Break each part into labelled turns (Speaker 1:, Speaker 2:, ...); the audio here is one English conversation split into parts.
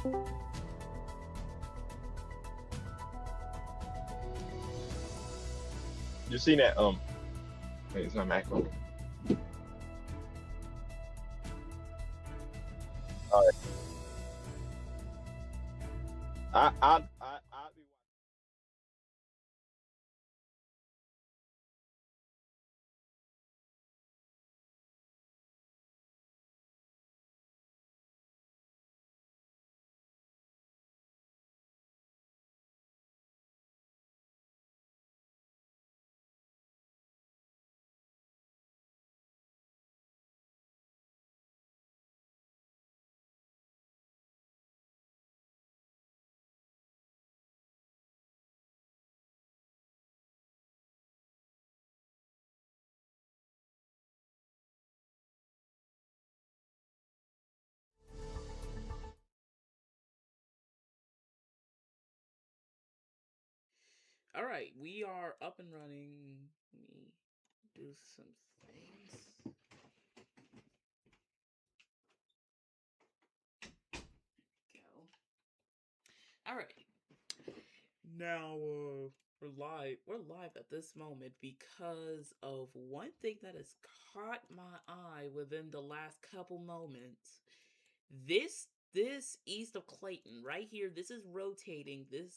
Speaker 1: You seen that? Wait, it's not macro. All right. I be
Speaker 2: All right, we are up and running. Let me do some things. Go. All right. Now we're live. We're live at this moment because of one thing that has caught my eye within the last couple moments. This east of Clayton right here. This is rotating. This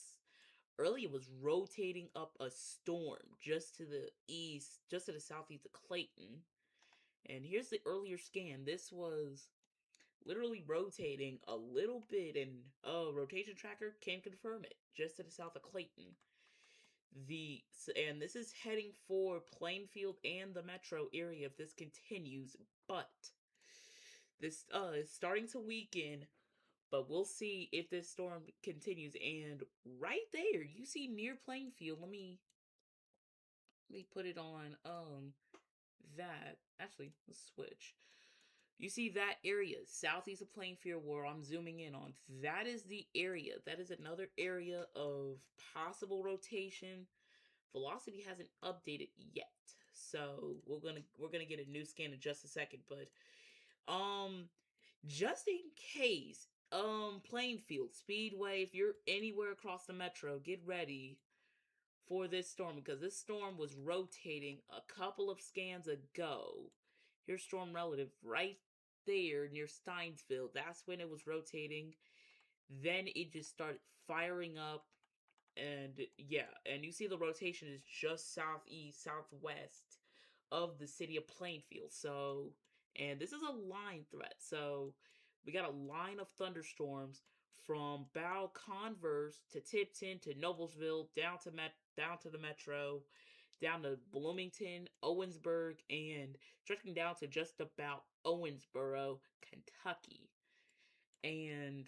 Speaker 2: earlier was rotating up a storm just to the east, just to the southeast of Clayton. And here's the earlier scan. This was literally rotating a little bit, and rotation tracker can confirm it just to the south of Clayton. And this is heading for Plainfield and the metro area if this continues, but this is starting to weaken. But we'll see if this storm continues. And right there, you see near Plainfield. Let me put it on that. Actually, let's switch. You see that area southeast of Plainfield where I'm zooming in on. That is the area. That is another area of possible rotation. Velocity hasn't updated yet. So we're gonna get a new scan in just a second. But um just in case, Plainfield, Speedway, if you're anywhere across the metro, get ready for this storm because this storm was rotating a couple of scans ago. Here's storm relative right there near Steinsville. That's when it was rotating. Then it just started firing up. And yeah, and you see the rotation is just southeast, southwest of the city of Plainfield. So, and this is a line threat. So, we got a line of thunderstorms from Bow Converse to Tipton to Noblesville down to the metro, down to Bloomington, Owensburg, and stretching down to just about Owensboro, Kentucky. And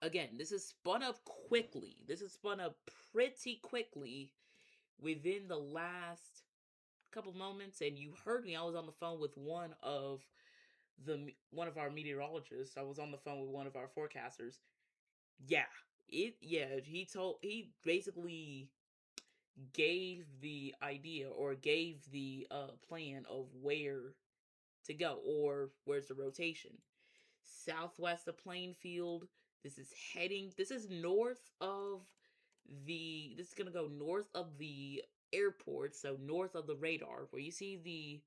Speaker 2: again, this is spun up quickly. This is spun up pretty quickly within the last couple moments. And you heard me. I was on the phone with one of our meteorologists. I was on the phone with one of our forecasters. Yeah, he basically gave the idea or gave the plan of where to go or where's the rotation. Southwest of Plainfield. This is north of this is going to go north of the airport, so north of the radar, where you see the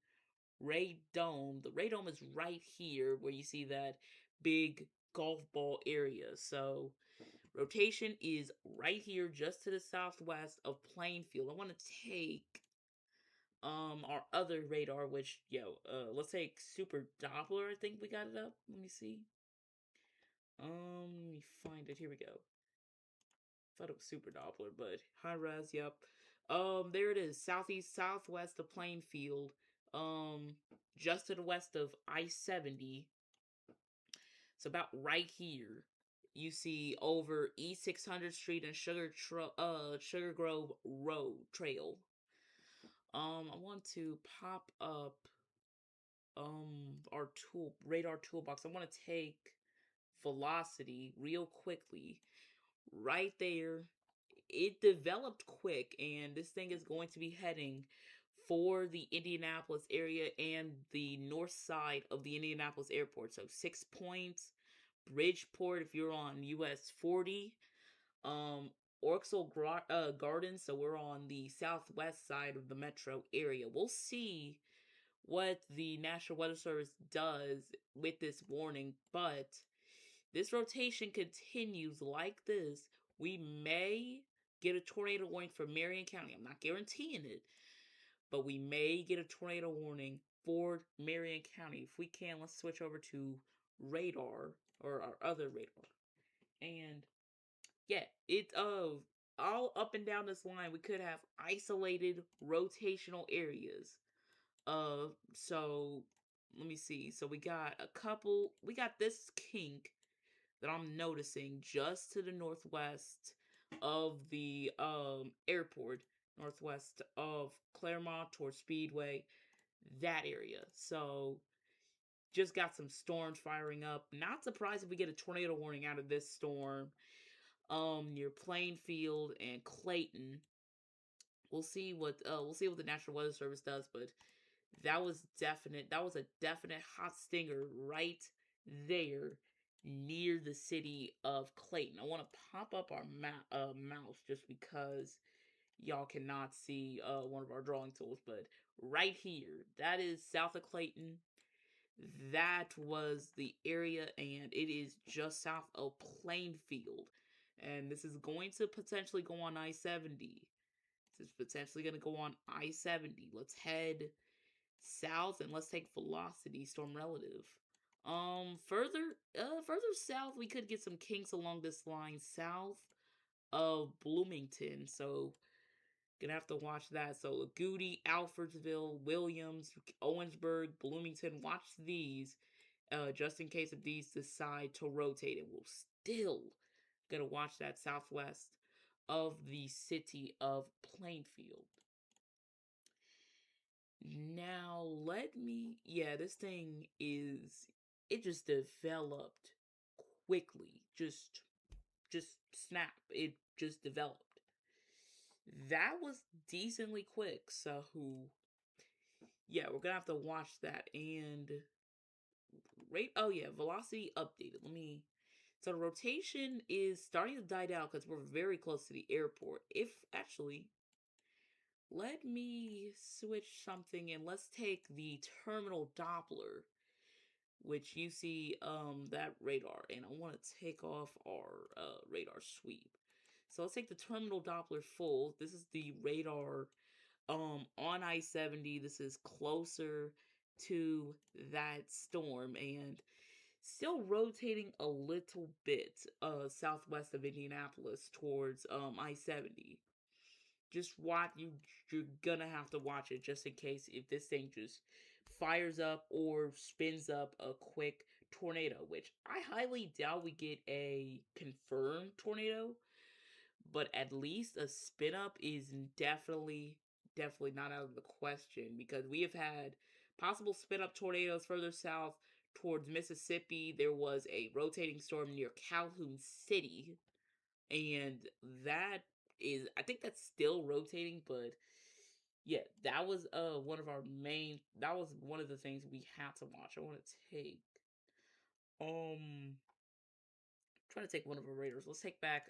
Speaker 2: Ray Dome. The Ray Dome is right here, where you see that big golf ball area. So rotation is right here, just to the southwest of Plainfield. I want to take our other radar, which let's take Super Doppler. I think we got it up. Let me see. Let me find it. Here we go. Thought it was Super Doppler, but high res. Yep. There it is. Southeast, southwest of Plainfield. Um, just to the west of I-70. It's about right here. You see over East 600th Street and Sugar Grove Road Trail. I want to pop up our radar toolbox. I want to take velocity real quickly. Right there, it developed quick, and this thing is going to be heading for the Indianapolis area and the north side of the Indianapolis airport. So 6 points, Bridgeport if you're on US 40. Um, Gardens, so we're on the southwest side of the metro area. We'll see what the National Weather Service does with this warning, but this rotation continues like this. We may get a tornado warning for Marion County. I'm not guaranteeing it, but we may get a tornado warning for Marion County. If we can, let's switch over to radar or our other radar. And yeah, it all up and down this line we could have isolated rotational areas. So let me see. So we got this kink that I'm noticing just to the northwest of the airport, northwest of Claremont towards Speedway, that area. So just got some storms firing up. Not surprised if we get a tornado warning out of this storm. Near Plainfield and Clayton. We'll see what the National Weather Service does, but that was a definite hot stinger right there near the city of Clayton. I want to pop up our mouse just because y'all cannot see one of our drawing tools, but right here, that is south of Clayton. That was the area, and it is just south of Plainfield. And this is going to potentially go on I-70. This is potentially going to go on I-70. Let's head south and let's take velocity storm relative. Further south, we could get some kinks along this line south of Bloomington. So gonna have to watch that. So Goody, Alfredsville, Williams, Owensburg, Bloomington. Watch these, just in case if these decide to rotate. And we'll still gonna watch that southwest of the city of Plainfield. Now yeah, this thing is it just developed quickly. Just snap. It just developed. That was decently quick. So yeah, we're gonna have to watch that and rate. Oh yeah, velocity updated. So the rotation is starting to die down because we're very close to the airport. If actually, let me switch something and let's take the terminal Doppler, which you see that radar, and I want to take off our radar sweep. So let's take the terminal Doppler full. This is the radar on I-70. This is closer to that storm and still rotating a little bit southwest of Indianapolis towards I-70. Just watch you're gonna have to watch it just in case if this thing just fires up or spins up a quick tornado, which I highly doubt we get a confirmed tornado, but at least a spin up is definitely not out of the question because we have had possible spin up tornadoes further south towards Mississippi. There was a rotating storm near Calhoun City, and that is I think that's still rotating, but yeah, that was one of the things we had to watch. I want to take trying to take one of our radars. Let's take back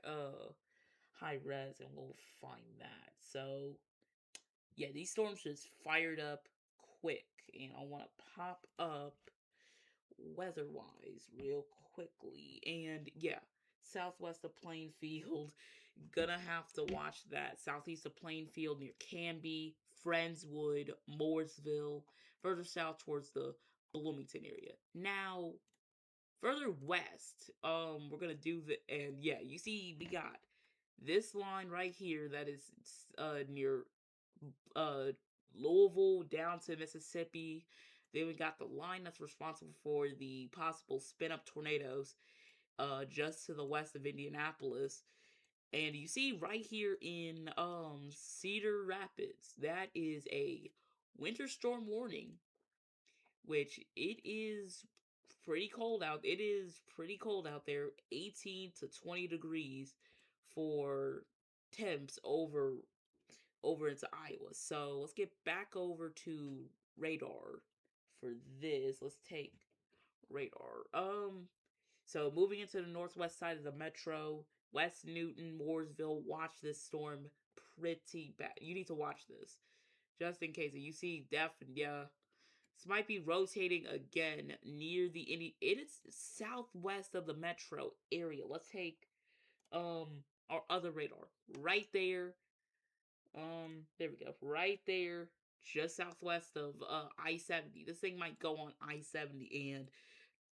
Speaker 2: high res and we'll find that. So yeah, these storms just fired up quick, and I want to pop up weather wise real quickly. And yeah, southwest of Plainfield, gonna have to watch that. Southeast of Plainfield near Canby, Friendswood, Mooresville, further south towards the Bloomington area. Now, further west, we're gonna do and yeah, you see, we got this line right here that is near uh Louisville down to Mississippi. Then we got the line that's responsible for the possible spin up tornadoes just to the west of Indianapolis. And you see right here in Cedar Rapids, that is a winter storm warning, which it is pretty cold out. It is pretty cold out there, 18 to 20 degrees for temps over into Iowa. So let's get back over to radar for this. Let's take radar. So moving into the northwest side of the metro, West Newton, Mooresville, watch this storm pretty bad. You need to watch this. Just in case. You see yeah. This might be rotating again near the it is southwest of the metro area. Let's take our other radar. Right there. There we go. Right there, just southwest of I-70. This thing might go on I-70, and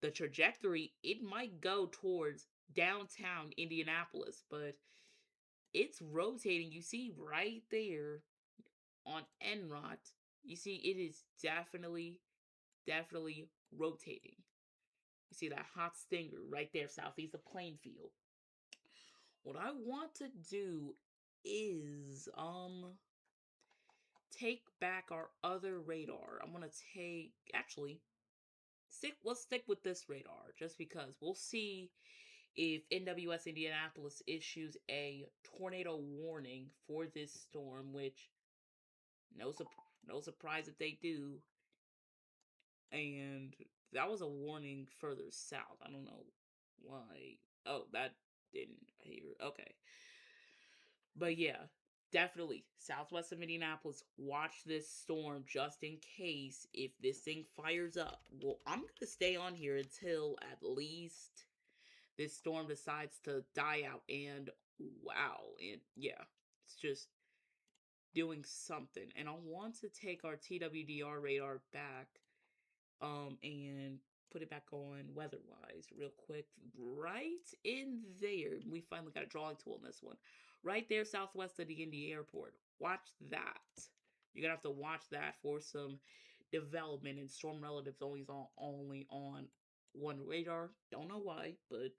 Speaker 2: the trajectory, it might go towards downtown Indianapolis, but it's rotating. You see right there on Enrot, you see it is definitely rotating. You see that hot stinger right there southeast of Plainfield. What I want to do is take back our other radar. I'm gonna take let's stick with this radar just because we'll see if NWS Indianapolis issues a tornado warning for this storm, which no surprise if they do. And that was a warning further south. I don't know why. Oh, that didn't hear. Okay. But yeah, definitely southwest of Indianapolis. Watch this storm just in case if this thing fires up. Well, I'm gonna stay on here until at least this storm decides to die out. And wow, and yeah, it's just doing something. And I want to take our TWDR radar back, and put it back on weather-wise real quick. Right in there, we finally got a drawing tool in this one. Right there, southwest of the Indy Airport. Watch that. You're gonna have to watch that for some development, and storm relatives only on one radar. Don't know why, but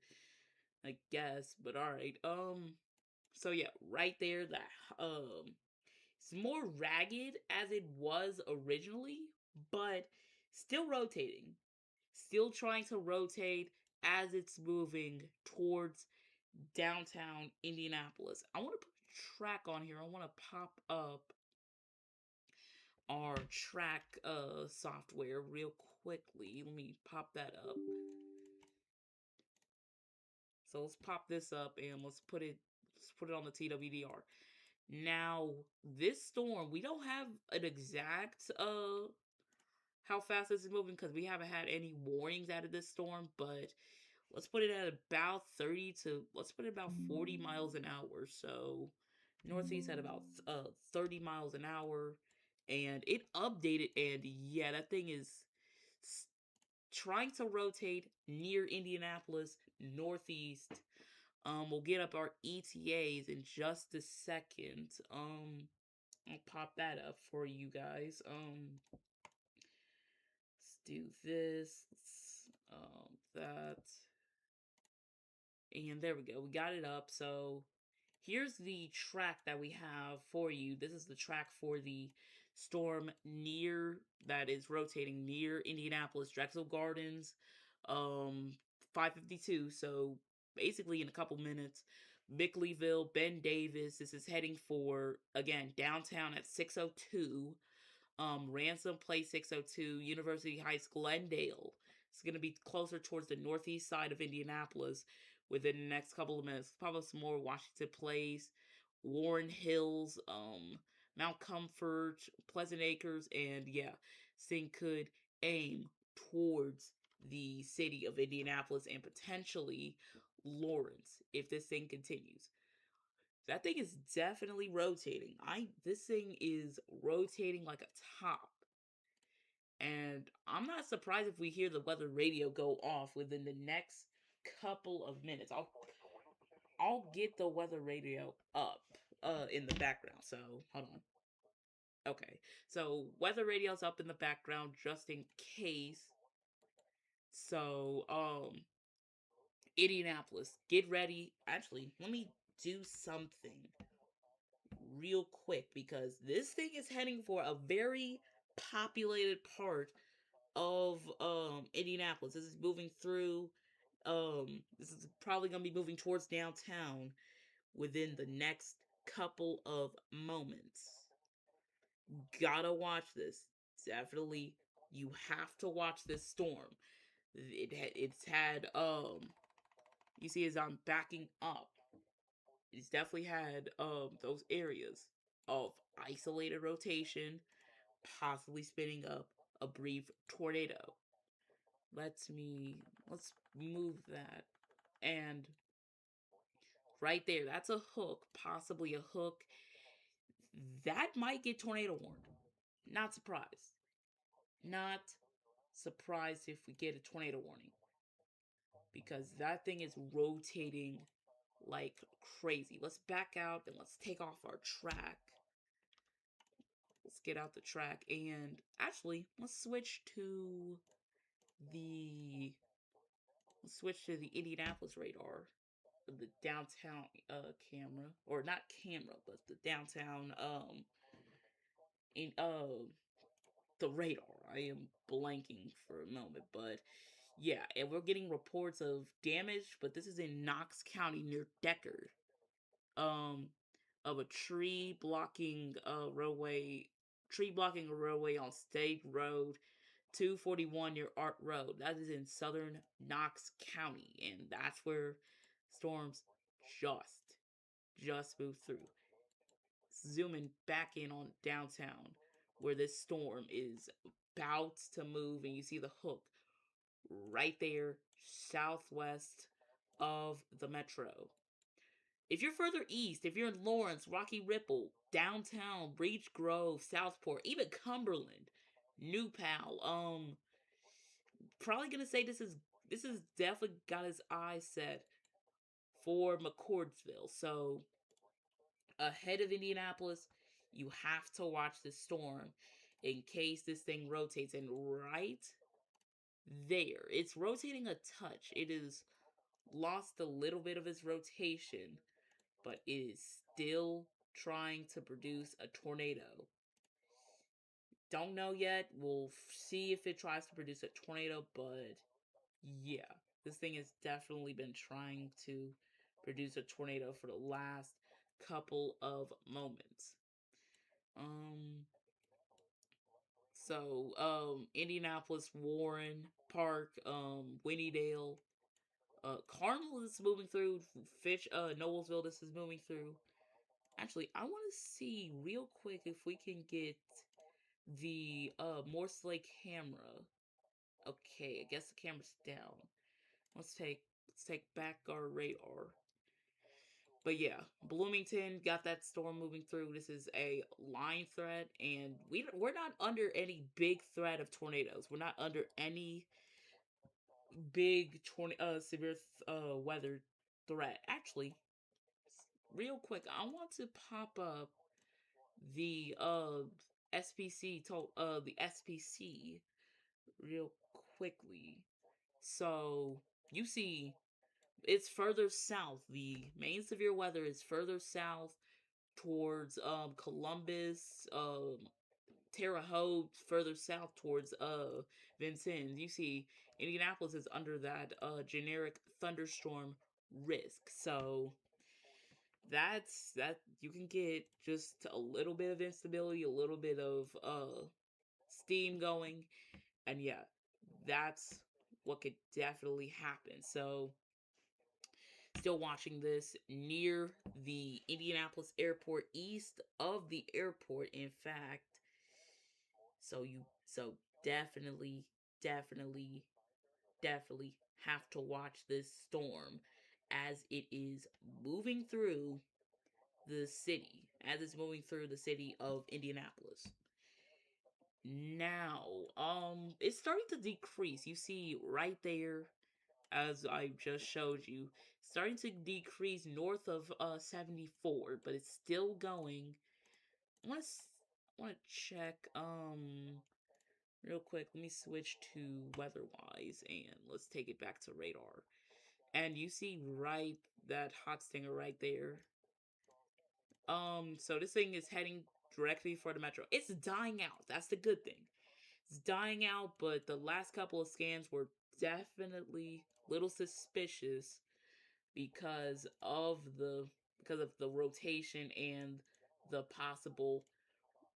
Speaker 2: I guess. But all right. So yeah, right there. That it's more ragged as it was originally, but still rotating. Still trying to rotate as it's moving towards downtown Indianapolis. I want to put a track on here. I want to pop up our track software real quickly. Let me pop that up. So let's pop this up and let's put it on the TWDR. Now, this storm, we don't have an exact how fast this is moving because we haven't had any warnings out of this storm, but let's put it at about 40 miles an hour. So northeast at about 30 miles an hour, and it updated, and yeah, that thing is trying to rotate near Indianapolis northeast. We'll get up our ETAs in just a second. I'll pop that up for you guys. Let's do this. That. And there we go. We got it up. So here's the track that we have for you. This is the track for the storm that is rotating near Indianapolis, Drexel Gardens, 552. So basically in a couple minutes, Bickleyville, Ben Davis. This is heading for, again, downtown at 602. Ransom Place 602, University Heights, Glendale. It's going to be closer towards the northeast side of Indianapolis within the next couple of minutes. Probably some more Washington Place, Warren Hills, Mount Comfort, Pleasant Acres, and yeah, this thing could aim towards the city of Indianapolis and potentially Lawrence if this thing continues. That thing is definitely rotating. This thing is rotating like a top. And I'm not surprised if we hear the weather radio go off within the next couple of minutes. I'll get the weather radio up in the background. So, hold on. Okay. So, weather radio's up in the background just in case. So, Indianapolis, get ready. Actually, let me do something real quick because this thing is heading for a very populated part of Indianapolis. This is moving through this is probably going to be moving towards downtown within the next couple of moments. Gotta watch this. Definitely you have to watch this storm. It's had you see as I'm backing up, it's definitely had those areas of isolated rotation, possibly spinning up a brief tornado. Let's move that. And right there, that's a hook, possibly a hook. That might get tornado warned. Not surprised. Not surprised if we get a tornado warning. Because that thing is rotating like crazy. Let's back out and let's take off our track. Let's get out the track and actually the let's switch to the Indianapolis radar, the downtown camera, or not camera, but the downtown in the radar. I am blanking for a moment, but yeah, and we're getting reports of damage, but this is in Knox County near Deckard. Um of a tree blocking a roadway on State Road 241 near Art Road. That is in southern Knox County, and that's where storms just moved through. Zooming back in on downtown, where this storm is about to move, and you see the hook right there, southwest of the metro. If you're further east, if you're in Lawrence, Rocky Ripple, downtown, Breach Grove, Southport, even Cumberland, New Pal, probably gonna say this is definitely got his eyes set for McCordsville. So ahead of Indianapolis, you have to watch this storm in case this thing rotates. And right there, it's rotating a touch. It has lost a little bit of its rotation, but it is still trying to produce a tornado. Don't know yet. We'll see if it tries to produce a tornado, but yeah, this thing has definitely been trying to produce a tornado for the last couple of moments. Um, Indianapolis, Warren Park, Winnydale, Carmel is moving through. Noblesville, this is moving through. Actually, I want to see real quick if we can get the Morse Lake camera. Okay, I guess the camera's down. Let's take back our radar. But yeah, Bloomington got that storm moving through. This is a line threat, and we're not under any big threat of tornadoes. We're not under any big severe weather threat. Actually, real quick, I want to pop up the the SPC real quickly. So you see it's further south. The main severe weather is further south towards Columbus, Terre Haute, further south towards Vincennes. You see Indianapolis is under that generic thunderstorm risk. So that you can get just a little bit of instability, a little bit of steam going, and yeah, that's what could definitely happen. So still watching this near the Indianapolis airport, east of the airport, in fact. So definitely, definitely, definitely have to watch this storm as it is moving through the city, as it's moving through the city of Indianapolis. Now, it's starting to decrease. You see right there, as I just showed you, starting to decrease north of 74, but it's still going. I want to check real quick. Let me switch to weather-wise and let's take it back to radar. And you see right that hot stinger right there. So this thing is heading directly for the metro. It's dying out. That's the good thing. It's dying out, but the last couple of scans were definitely a little suspicious because of the rotation and the possible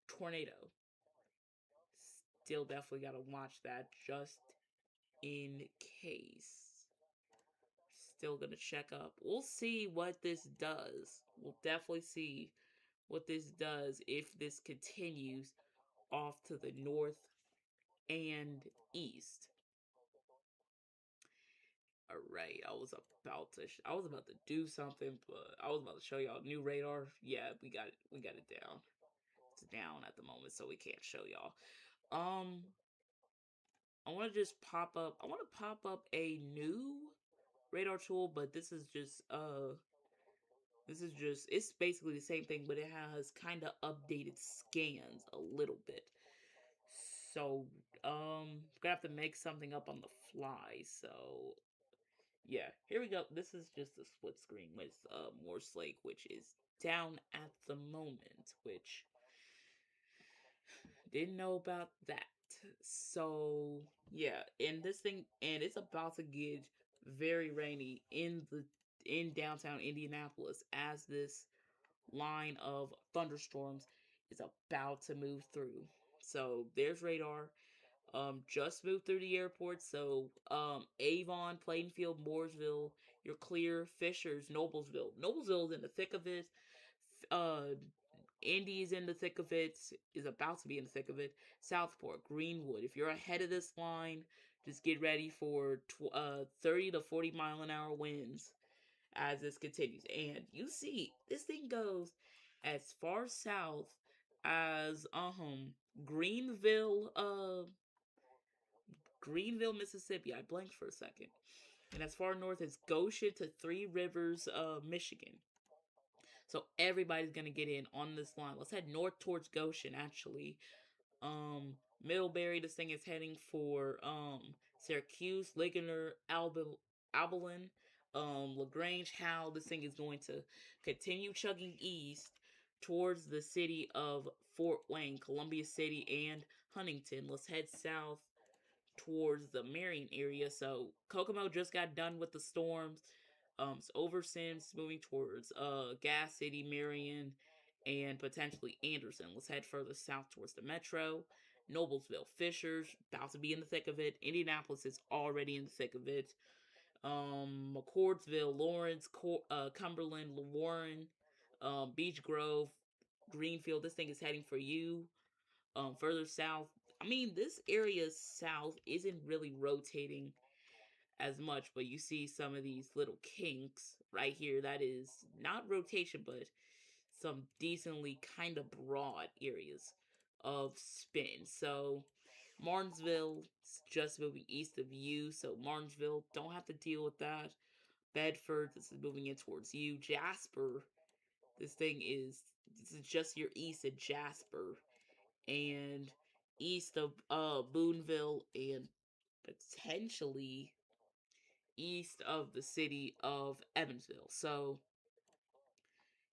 Speaker 2: tornado. Still definitely gotta watch that just in case. still gonna check up. We'll see what this does. We'll definitely see what this does if this continues off to the north and east. All right, I was about to do something, but I was about to show y'all new radar. Yeah, we got it down. It's down at the moment, so we can't show y'all. Um, I want to just pop up. I want to pop up a new radar tool, but this is just it's basically the same thing, but it has kind of updated scans a little bit. So, gonna have to make something up on the fly. So, yeah, here we go. This is just a split screen with Morse Lake, which is down at the moment, which didn't know about that. So, yeah, and it's about to get very rainy in downtown Indianapolis as this line of thunderstorms is about to move through. So, there's radar. Just moved through the airport. So, Avon, Plainfield, Mooresville, you're clear. Fishers, Noblesville. Noblesville's in the thick of it. Uh, Indy is in the thick of it. Is about to be in the thick of it. Southport, Greenwood. If you're ahead of this line, just get ready for 30 to 40 mile an hour winds as this continues. And you see, this thing goes as far south as Greenville, Greenville, Mississippi. I blanked for a second. And as far north as Goshen to Three Rivers, Michigan. So everybody's gonna get in on this line. Let's head north towards Goshen, actually. Middlebury, this thing is heading for Syracuse, Ligonier, Abilene, LaGrange, Howell. This thing is going to continue chugging east towards the city of Fort Wayne, Columbia City, and Huntington. Let's head south towards the Marion area. So Kokomo just got done with the storms. It's over since moving towards Gas City, Marion, and potentially Anderson. Let's head further south towards the metro. Noblesville, Fishers, about to be in the thick of it. Indianapolis is already in the thick of it. McCordsville, Lawrence, Cumberland, Warren, Beech Grove, Greenfield. This thing is heading for you. Further south. I mean, this area south isn't really rotating as much, but you see some of these little kinks right here. That is not rotation, but some decently kind of broad areas of spin. So Martinsville is just moving east of you, so Martinsville don't have to deal with that. Bedford, this is moving in towards you. Jasper, this is just your east of Jasper and east of Boonville and potentially east of the city of Evansville. So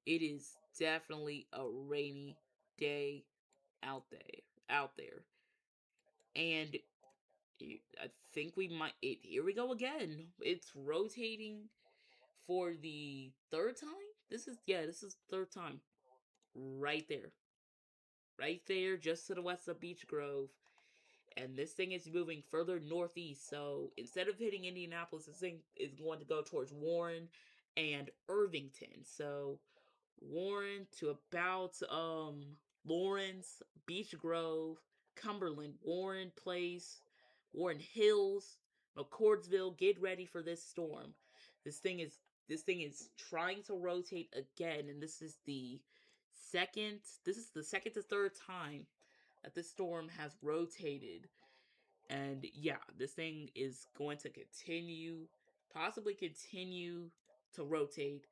Speaker 2: it is definitely a rainy day out there. And I think we might here we go again. It's rotating for the third time. This is the third time. Right there. Right there, just to the west of Beech Grove. And this thing is moving further northeast. So instead of hitting Indianapolis, this thing is going to go towards Warren and Irvington. So Warren to about Lawrence, Beech Grove, Cumberland, Warren Place, Warren Hills, McCordsville. Get ready for this storm. This thing is this thing is trying to rotate again, and this is the second to third time that this storm has rotated. And yeah, this thing is going to possibly continue to rotate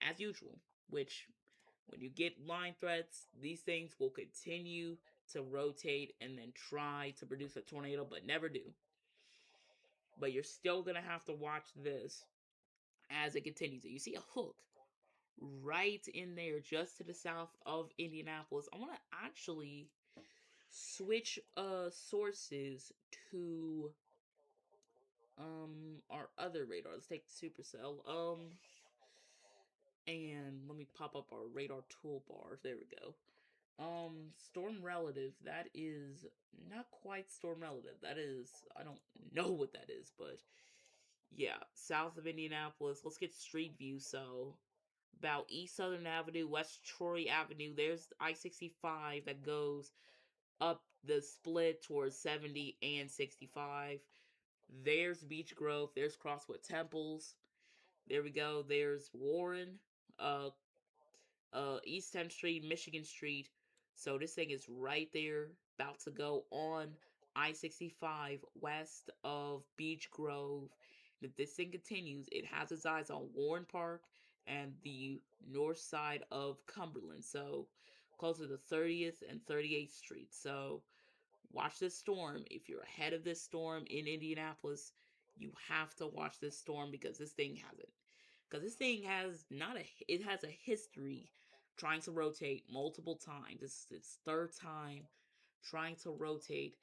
Speaker 2: as usual, which when you get line threats, these things will continue to rotate and then try to produce a tornado, but never do. But you're still going to have to watch this as it continues. You see a hook right in there just to the south of Indianapolis. I want to actually switch sources to our other radar. Let's take Supercell. And let me pop up our radar toolbar. There we go. Storm relative. That is not quite storm relative. That is, I don't know what that is, but Yeah, south of Indianapolis. Let's get street view. So, about East Southern Avenue, West Troy Avenue, there's I-65 that goes up the split towards 70 and 65. There's Beech Grove. There's Crosswood Temples. There we go. There's Warren. Uh, East 10th Street, Michigan Street. So this thing is right there, about to go on I-65 west of Beech Grove. And if this thing continues, it has its eyes on Warren Park and the north side of Cumberland. So closer to 30th and 38th Street. So watch this storm. If you're ahead of this storm in Indianapolis, you have to watch this storm because this thing has it. Because this thing has not a, it has a history trying to rotate multiple times. It's its third time trying to rotate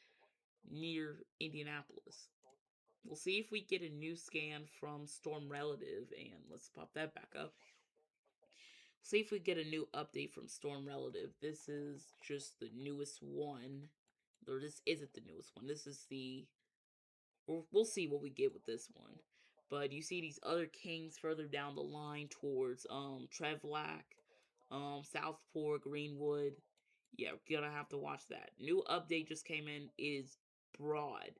Speaker 2: near Indianapolis. We'll see if we get a new scan from Storm Relative, and let's pop that back up. See if we get a new update from Storm Relative. This is just the newest one. Or this isn't the newest one. This is the. We'll see what we get with this one. But you see these other kings further down the line towards Trevlack, Southport, Greenwood. Yeah, we're gonna have to watch that. New update just came in is Broad.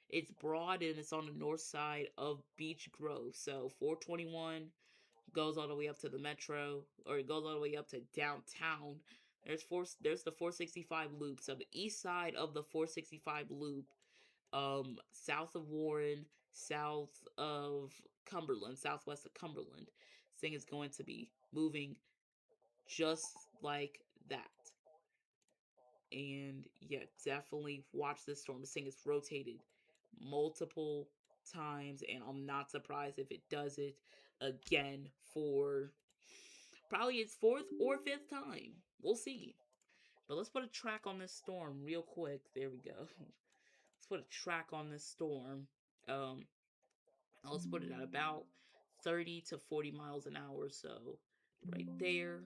Speaker 2: It's Broad and it's on the north side of Beech Grove. So 421 goes all the way up to the metro, or it goes all the way up to downtown. There's the 465 loop. So the east side of the 465 loop, south of Warren, south of Cumberland, southwest of Cumberland, this thing is going to be moving just like that. And yeah, definitely watch this storm. This thing is rotated multiple times, and I'm not surprised if it does it again for probably its fourth or fifth time. We'll see. But let's put a track on this storm real quick. There we go. Let's put a track on this storm. Um, let's put it at about 30 to 40 miles an hour. So right there.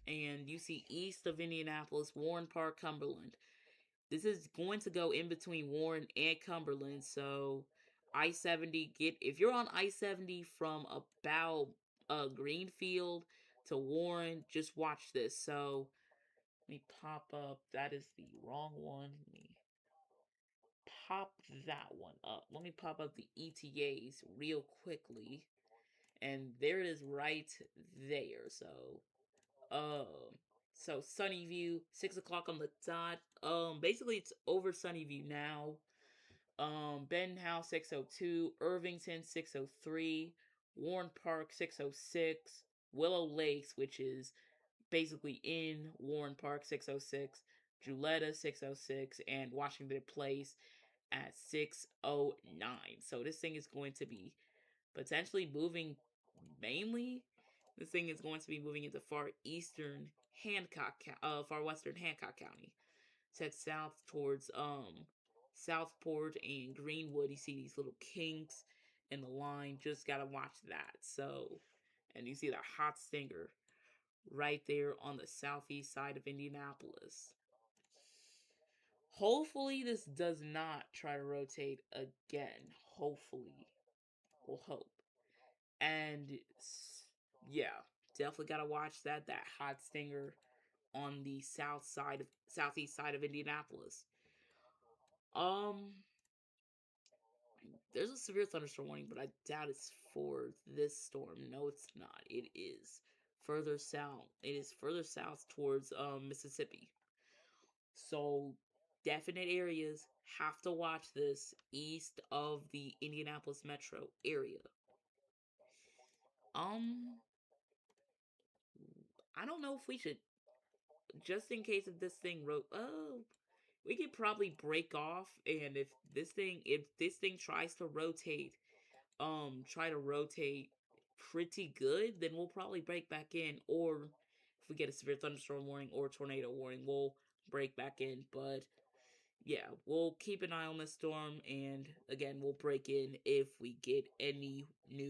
Speaker 2: And you see east of Indianapolis, Warren Park, Cumberland. This is going to go in between Warren and Cumberland. So I-70, get if you're on I-70 from about Greenfield to Warren, just watch this. So let me pop up. That is the wrong one. Let me pop that one up. Let me pop up the ETAs real quickly. And there it is right there. Um, so Sunnyview, 6 o'clock on the dot. Basically it's over Sunnyview now. Benhouse 602, Irvington 603, Warren Park 606, Willow Lakes, which is basically in Warren Park 606, Juletta 606, and Washington Place at 609. So this thing is going to be potentially moving mainly. This thing is going to be moving into far western Hancock County. Set south towards Southport and Greenwood. You see these little kinks in the line. Just gotta watch that. So, and you see the hot stinger right there on the southeast side of Indianapolis. Hopefully, this does not try to rotate again. Hopefully, we'll hope. And yeah, definitely gotta watch that. That hot stinger on the southeast side of Indianapolis. Um, there's a severe thunderstorm warning, but I doubt it's for this storm. No, it's not. It is further south. It is further south towards Mississippi. So definite areas have to watch this east of the Indianapolis metro area. Um, I don't know if we should, just in case if this thing we could probably break off, and if this thing tries to rotate, try to rotate pretty good, then we'll probably break back in. Or if we get a severe thunderstorm warning or tornado warning, we'll break back in. But yeah, we'll keep an eye on this storm, and again, we'll break in if we get any new